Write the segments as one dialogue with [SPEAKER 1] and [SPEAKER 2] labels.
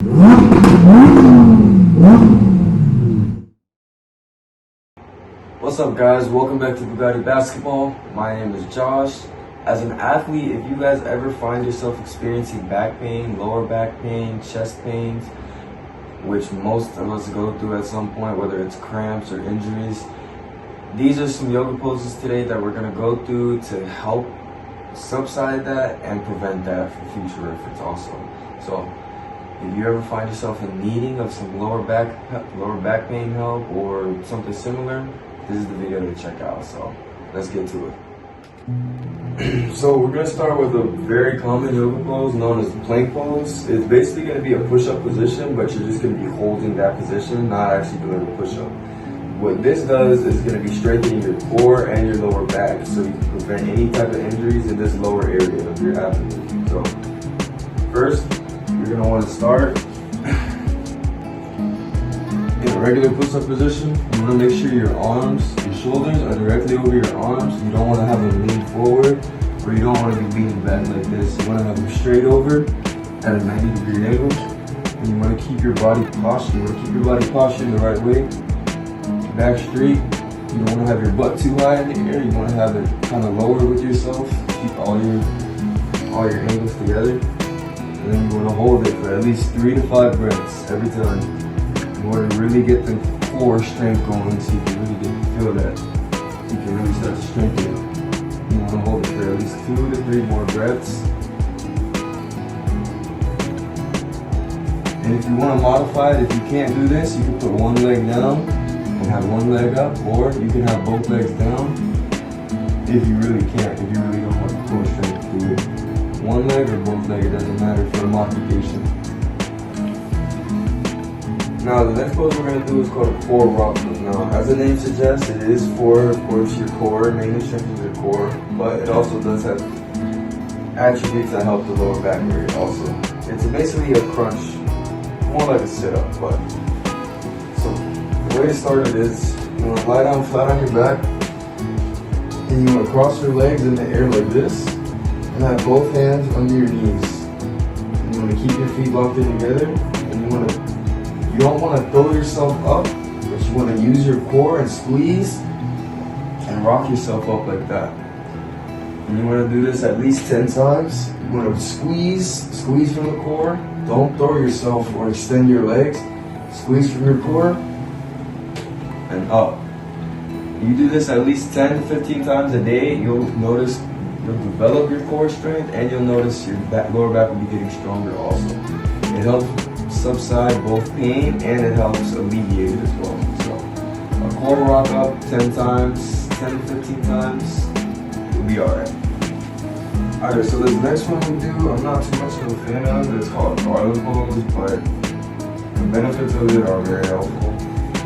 [SPEAKER 1] What's up, guys? Welcome back to Bugatti Basketball. My name is Josh. As an athlete, if you guys ever find yourself experiencing back pain, lower back pain, chest pains, which most of us go through at some point, whether it's cramps or injuries, these are some yoga poses today that we're going to go through to help subside that and prevent that for future reference also. So if you ever find yourself in needing of some lower back pain help or something similar, this is the video to check out. So let's get to it. So we're going to start with a very common yoga pose known as the plank pose. It's basically going to be a push-up position, but you're just going to be holding that position, not actually doing a push-up. What this does is going to be strengthening your core and your lower back, so you can prevent any type of injuries in this lower area of your abdomen. So first, you're going to want to start in a regular push-up position. You want to make sure your arms, your shoulders are directly over your arms. You don't want to have them lean forward, or you don't want to be leaning back like this. You want to have them straight over at a 90-degree angle, and you want to keep your body posture. You want to keep your body posture the right way. Back straight. You don't want to have your butt too high in the air. You want to have it kind of lower with yourself. Keep all your angles together. And then you want to hold it for at least 3 to 5 breaths every time. You want to really get the core strength going, so you can really feel that. You can really start to strengthen it. You want to hold it for at least 2 to 3 more breaths. And if you want to modify it, if you can't do this, you can put one leg down and have one leg up, or you can have both legs down if you really can't, if you really don't have the core strength to do it. One leg or both leg, it doesn't matter for a modification. Now the next pose we're going to do is called a core rock. Now as the name suggests, it is for, of course, your core, mainly strengthens your core, but it also does have attributes that help the lower back area also. It's basically a crunch, more like a sit-up, but so the way to start it is, you want to lie down flat on your back, and you want to cross your legs in the air like this, and have both hands under your knees. And you want to keep your feet locked in together, and you don't want to throw yourself up, but you want to use your core and squeeze and rock yourself up like that. And you want to do this at least 10 times. You want to squeeze from the core. Don't throw yourself or extend your legs. Squeeze from your core and up. You do this at least 10 to 15 times a day, you'll develop your core strength, and you'll notice your lower back will be getting stronger also. It helps subside both pain, and it helps alleviate it as well. So a core rock up 10 times, 10 to 15 times, you'll be alright. Alright, so this next one we do, I'm not too much of a fan of. It's called garland pose, but the benefits of it are very helpful.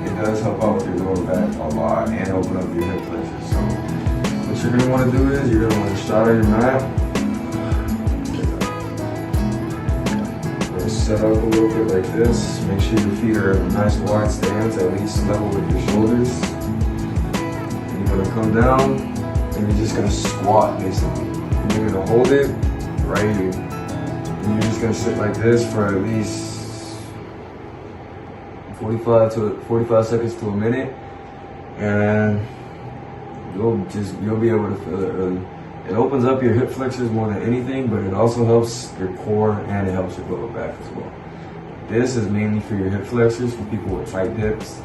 [SPEAKER 1] It does help out with your lower back a lot and open up your hip flexors. So what you're going to want to do is you're going to want to start on your mat. Set up a little bit like this. Make sure your feet are in a nice wide stance, at least level with your shoulders. And you're going to come down and you're just going to squat basically. And you're going to hold it right here. And you're just going to sit like this for at least 45 seconds to a minute. And you'll be able to feel it really. It opens up your hip flexors more than anything, but it also helps your core and it helps your lower back as well. This is mainly for your hip flexors, for people with tight hips,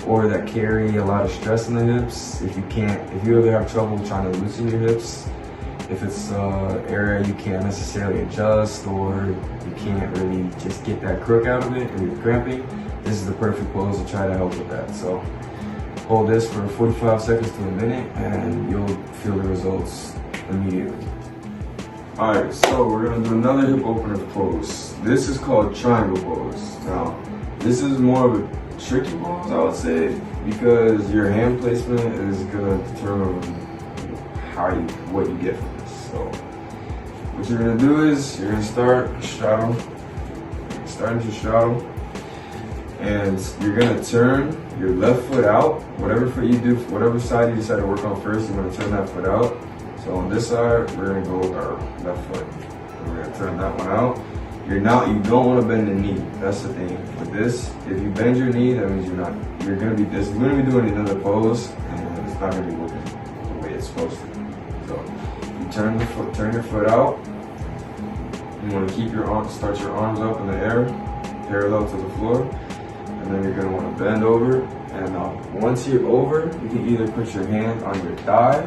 [SPEAKER 1] or that carry a lot of stress in the hips. If you ever have trouble trying to loosen your hips, if it's an area you can't necessarily adjust, or you can't really just get that crook out of it, or you're cramping, this is the perfect pose to try to help with that. So hold this for 45 seconds to a minute and you'll feel the results immediately. Alright, so we're going to do another hip opener pose. This is called triangle pose. Now, this is more of a tricky pose, I would say, because your hand placement is going to determine what you get from this. So what you're going to do is you're going to start straddle, starting to straddle. And you're gonna turn your left foot out. Whatever foot you do, whatever side you decide to work on first, you're gonna turn that foot out. So on this side, we're gonna go with our left foot. And we're gonna turn that one out. You don't want to bend the knee. That's the thing. With this, if you bend your knee, that means you're gonna be doing another pose, and it's not gonna be working the way it's supposed to. So you turn your foot out. You want to start your arms up in the air, parallel to the floor, and then you're gonna want to bend over. And once you're over, you can either put your hand on your thigh,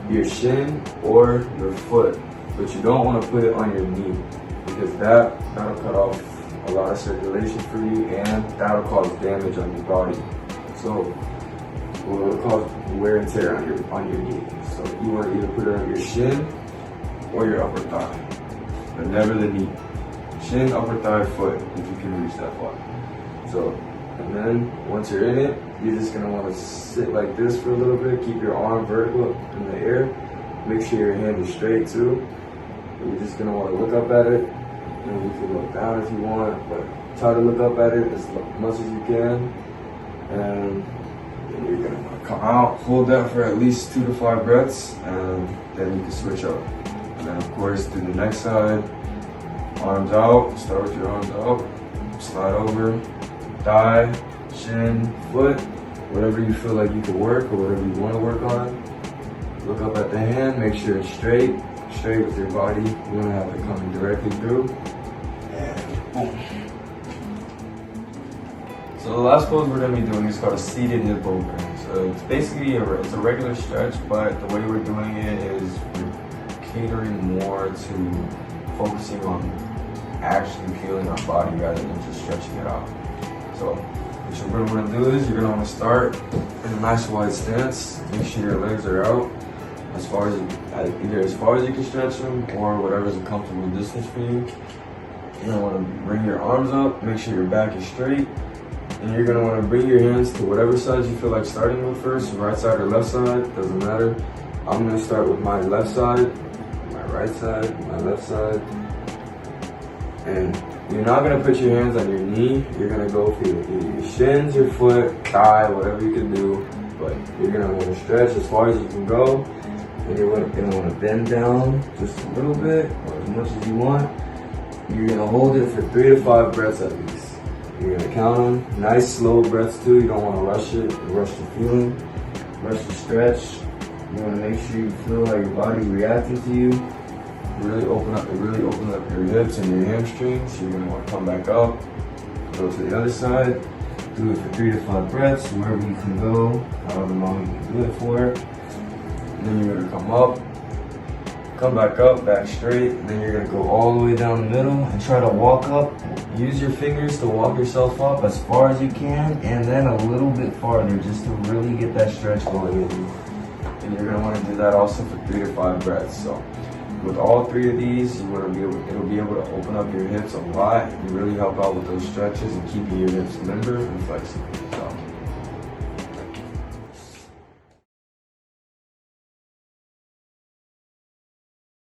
[SPEAKER 1] your shin, or your foot, but you don't want to put it on your knee, because that'll cut off a lot of circulation for you, and that'll cause damage on your body. So it'll cause wear and tear on your knee. So you want to either put it on your shin or your upper thigh, but never the knee. Shin, upper thigh, foot, if you can reach that far. So, and then once you're in it, you're just gonna want to sit like this for a little bit. Keep your arm vertical in the air. Make sure your hand is straight too. You're just gonna want to look up at it. And you can look down if you want, but try to look up at it as much as you can. And then you're gonna want to come out, hold that for at least 2 to 5 breaths, and then you can switch up. And then of course, do the next side. Arms out. Start with your arms out. Slide over. Thigh, shin, foot, whatever you feel like you can work or whatever you want to work on. Look up at the hand, make sure it's straight with your body. You want to have it coming directly through. And boom. So the last pose we're going to be doing is called a seated hip opener. So it's basically it's a regular stretch, but the way we're doing it is we're catering more to focusing on actually feeling our body rather than just stretching it out. So what you're going to want to do is you're going to want to start in a nice wide stance. Make sure your legs are out as far as you can stretch them, or whatever's a comfortable distance for you. You're going to want to bring your arms up, make sure your back is straight, and you're going to want to bring your hands to whatever side you feel like starting with first, right side or left side, doesn't matter. I'm going to start with my left side, my right side, my left side, and you're not going to put your hands on your knee. You're going to go for either your shins, your foot, thigh, whatever you can do. But you're going to want to stretch as far as you can go. And you're going to want to bend down just a little bit, or as much as you want. You're going to hold it for 3 to 5 breaths at least. You're going to count them. Nice slow breaths too. You don't want to rush it, rush the feeling, rush the stretch. You want to make sure you feel like your body reacting to you. Really open up your hips and your hamstrings. You're gonna want to come back up, go to the other side, do it for 3 to 5 breaths, wherever you can go, however long you can do it for. And then you're gonna come up, come back up, back straight, and then you're gonna go all the way down the middle and try to walk up. Use your fingers to walk yourself up as far as you can, and then a little bit farther, just to really get that stretch going in. And you're gonna want to do that also for 3 to 5 breaths. So with all 3 of these, it'll be able to open up your hips a lot and really help out with those stretches and keeping your hips limber and flexible. So